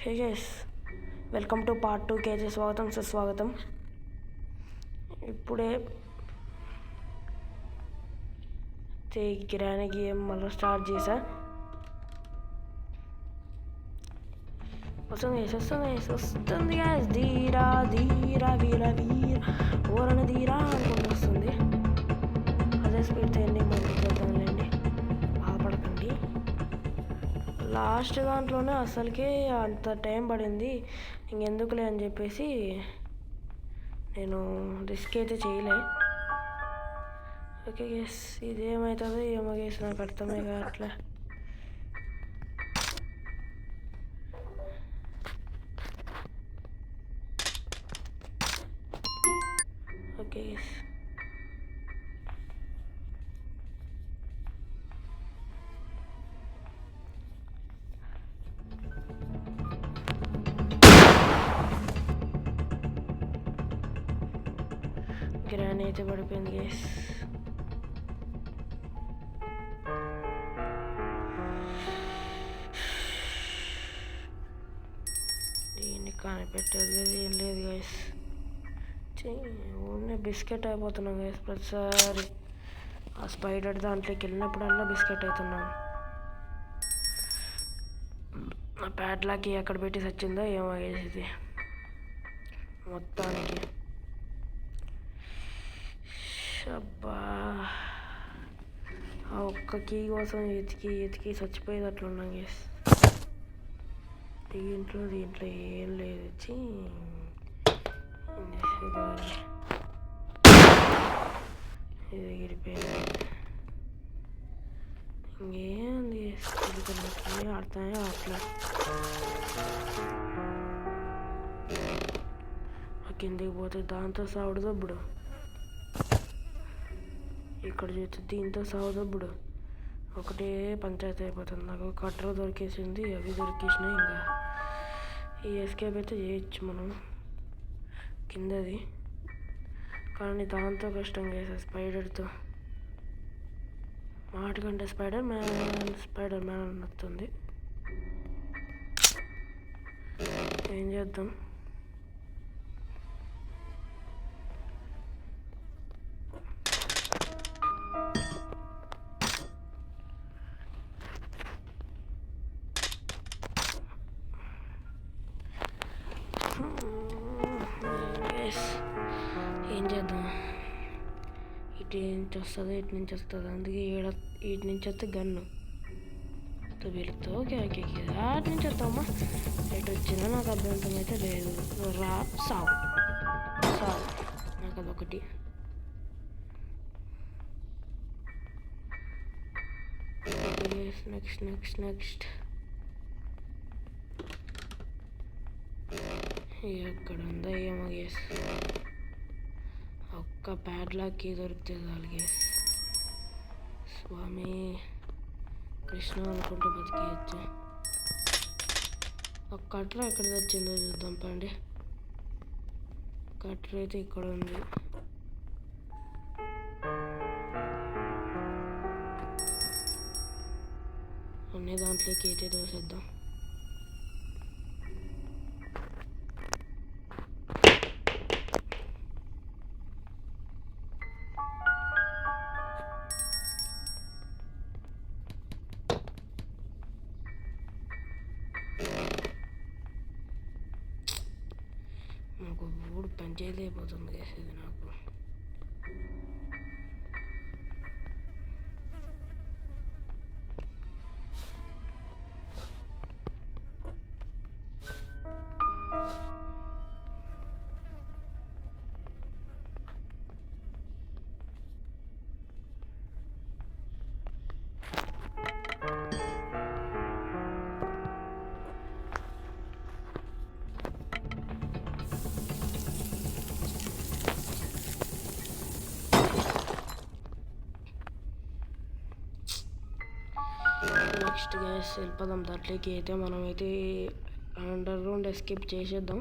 Hey guys, welcome to part 2కి అయితే సుస్వాగతం. ఇప్పుడే కిరాణా గేమ్ మళ్ళీ స్టార్ట్ చేశా. వస్తుంది గ్యాస్ ధీరా ధీరా వీర వీర ఓరణ ధీరా అనుకుంటూ వస్తుంది. అదే స్పీడ్తో ఎండింగ్ పంపించేద్దాంలేండి, బాధపడకండి. లాస్ట్ దాంట్లోనే అసలుకే అంత టైం పడింది, ఇంకెందుకులే అని చెప్పేసి నేను రిస్క్ అయితే చేయలే. ఓకే గేస్, ఇదేమవుతుందో ఏమో గేస్, నాకు అర్థమే కావట్లే. ఓకే గేస్, గ్రాని అయితే పడిపోయింది గేస్. దీన్ని కనిపెట్టేది ఏం లేదు గైస్, ఓన్లీ బిస్కెట్ అయిపోతున్నాం గైస్. ప్రతిసారి ఆ స్పైడర్ దాంట్లోకి వెళ్ళినప్పుడల్లా బిస్కెట్ అవుతున్నాను. ఆ ప్యాడ్లాకి ఎక్కడ పెట్టి వచ్చిందో ఏమో గైస్, ఇది మొత్తానికి అబ్బా, ఆ ఒక్క కీ కోసం ఎతికి చచ్చిపోయేటట్లున్నాం గేస్. దీంట్లో ఏం లేదు. ఇది ఎగిరిపోయింది. ఇంకేంది ఆడతానే అట్లా కిందికి పోతే దాంతో సావుడుదప్పుడు, ఇక్కడ చూస్తే దీంతో సావుదప్పుడు, ఒకటే పంచాయతీ అయిపోతుంది. నాకు కట్టర్ దొరికేసింది, అవి దొరికేసినాయి. ఇంకా ఈ ఎస్కేప్ అయితే చేయొచ్చు మనం కిందది, కానీ దాంతో కష్టం చేసా. స్పైడర్తో వాటికంటే స్పైడర్ మ్యాన్ నచ్చుతుంది. ఏం చేద్దాం. ఏం చేద్దాం, ఇటు నుంచి వస్తుంది, ఇటు నుంచి వస్తుంది. అందుకే ఇటు నుంచి వస్తే గన్ను వెళుతా. ఓకే ఓకే ఓకే, అటు నుంచి వస్తామమ్మా. ఎటు వచ్చినా నాకు అభ్యంతరం అయితే లేదు. సావు నాకు అదొకటి. నెక్స్ట్ ఎక్కడ ఉందో ఏమో గేస్. ఒక్క ప్యాడ్లాక్కి దొరికితే చాలు గేస్. స్వామి కృష్ణ అనుకుంటూ బతికేయచ్చు. ఒక కట్టర్ ఎక్కడ తెచ్చిందో చూద్దాం పండి. కట్టర్ అయితే ఇక్కడ ఉంది. అన్ని దాంట్లోకి అయితే దోసేద్దాం. నాకు ఊడు పంచాయతీ అయిపోతుంది వేసేది నాకు. నెక్స్ట్ గ్యాస్ వెళ్ళిపోదాం దాంట్లోకి. అయితే మనమైతే అండర్ గ్రౌండ్ ఎస్కేప్ చేసేద్దాం.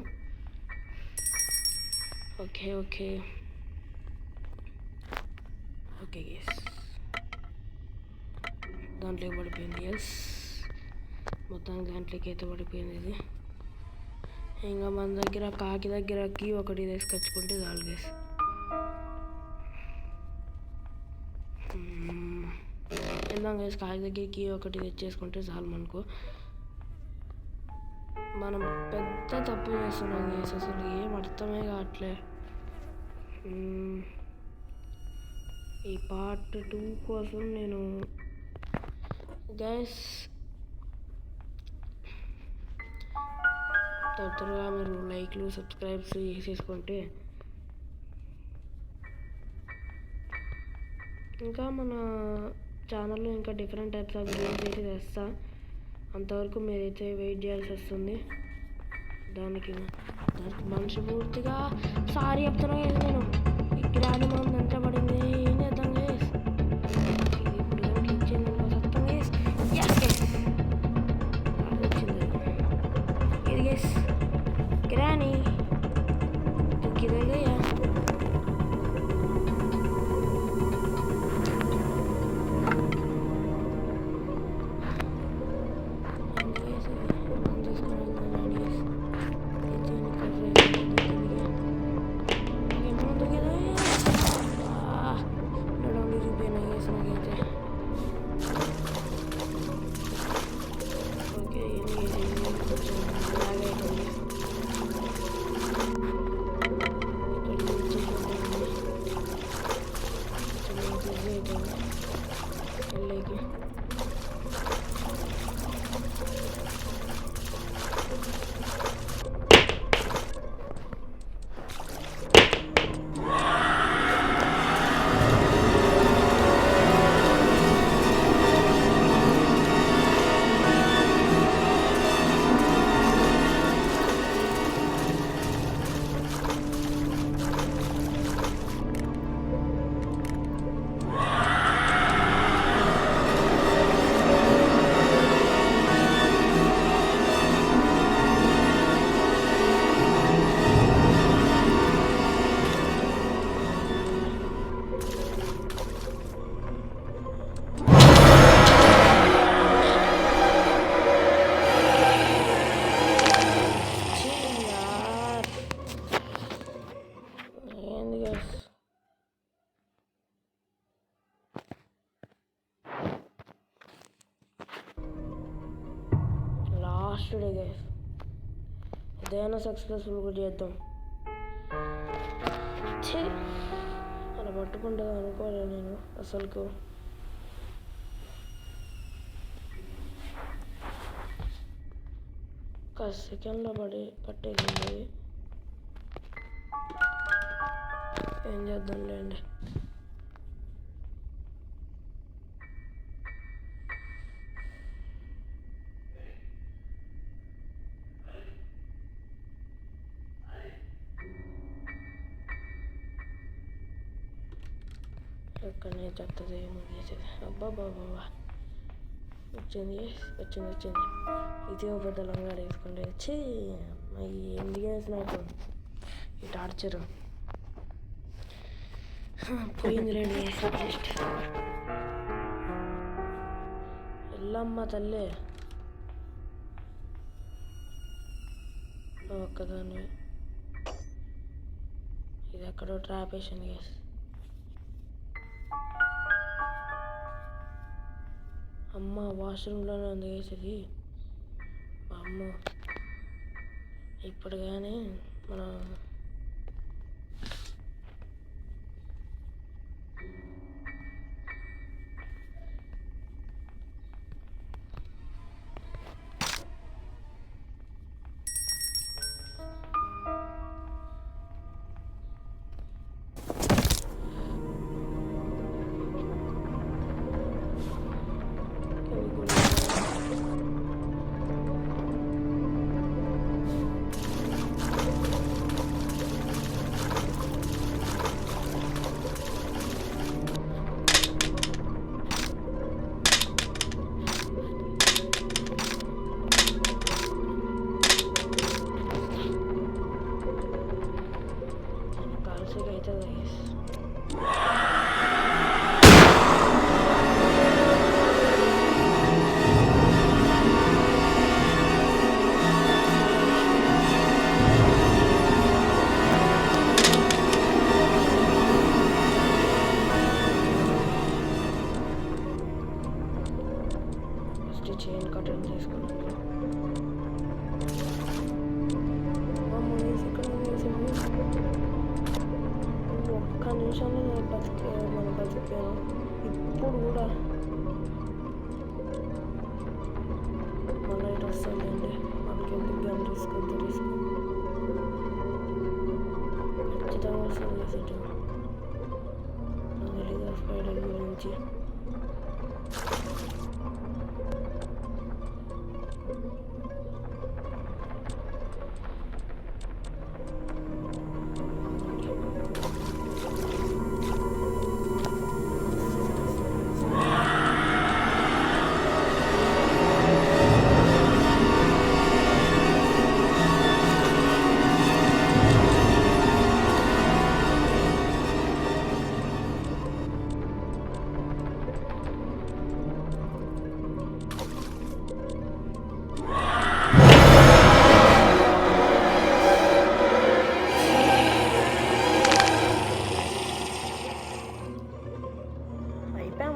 ఓకే గ్యాస్, దాంట్లోకి పడిపోయింది. ఎస్, మొత్తానికి దాంట్లోకి అయితే పడిపోయింది. ఇది ఇంకా మన దగ్గర కాకి దగ్గర కీ ఒకటి తీసుకొచ్చుకుంటే చాలు గైస్. వెళ్దాం గైస్, కాకి దగ్గర కీ ఒకటి తెచ్చేసుకుంటే చాలు మనకు. మనం పెద్ద తప్పు చేస్తున్నాం గైస్, అసలు ఏం అర్థమే కావట్లే. ఈ పార్ట్ 2 కోసం నేను గైస్ త్వరగా మీరు లైక్లు సబ్స్క్రైబ్స్ చేసేసుకుంటే ఇంకా మన ఛానల్లో ఇంకా డిఫరెంట్ టైప్స్ ఆఫ్ గేమ్స్ అయితే తెస్తా. అంతవరకు మీరైతే వెయిట్ చేయాల్సి వస్తుంది. దానికి మనస్ఫూర్తిగా సారీ చెప్తున్నా నేను. ఈ గ్రాని మంది ఎంత పడింది, ఏం చేద్దాం గైస్. ఇప్పుడు ఇచ్చింది సత్తం గైస్. వచ్చింది ఇది గైస్, గ్రాని దుఃఖిదయ్యా. లాస్ట్ డే గైస్, ఏదైనా సక్సెస్ఫుల్గా చేద్దాం. అలా పట్టుకుంటుంది అనుకోలేదు నేను అసలుకు. ఒక సెకండ్లో పట్టేసింది. ఏం చేద్దాం లేండి. ఎక్కడనే చెత్తది ఏమో చేసేది. అబ్బా బాబా వచ్చింది. ఇది ఒక పెద్ద లంగా వేసుకుంటే వచ్చి ఎందుకు వేసినట్టు ఈ టార్చరు పోయింది. రండి జస్ట్ ఎల్లమ్మ తల్లి ఒక్కదాన్ని. ఇది ఎక్కడో ట్రాప్ వేసింది గ్యాస్. అమ్మ వాష్రూమ్లోనే ఉంది వేసేది. అమ్మ ఇప్పుడు కానీ మనం వస్తుంది సెట్ తెలీదు స్పైడర్ గురించి.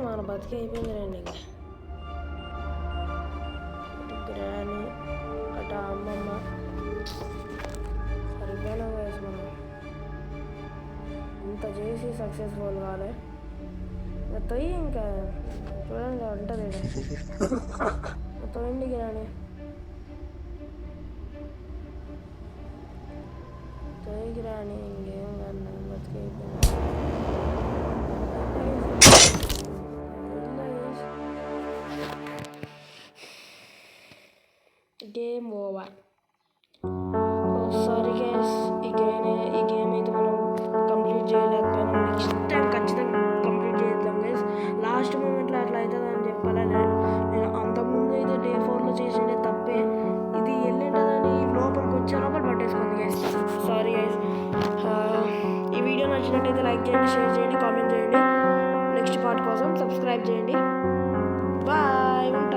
మన బతికి అయిపోయింది రండి. ఇంకా అటు గ్రాని అటు అమ్మమ్మ సరిపోయినా వయసు మనం ఇంత చేసి సక్సెస్ఫుల్ కాలే. తొయ్యి ఇంకా చూడండి ఉంటుంది తొయ్యండి గ్రాని తొయ్యికి రాని ఇంకేం కన్నా బతికి అయిపోయింది. Game over. సారీ గైస్, ఈ గేమ్ అయితే మనం కంప్లీట్ చేయలేకపోయినాం. నెక్స్ట్ టైం ఖచ్చితంగా కంప్లీట్ చేద్దాం గైస్. లాస్ట్ మూమెంట్లో అట్లా అవుతుందని చెప్పాలి. నేను అంతకుముందు అయితే డే 4లో చేసిండే తప్పే. ఇది వెళ్ళింటుందని లోపలికి వచ్చే లోపల పట్టేసుకుంది గైస్. Sorry guys. ఈ వీడియో నచ్చినట్టయితే లైక్ చేయండి, షేర్ చేయండి, కామెంట్ చేయండి. నెక్స్ట్ పార్ట్ కోసం సబ్స్క్రైబ్ చేయండి. బాయ్.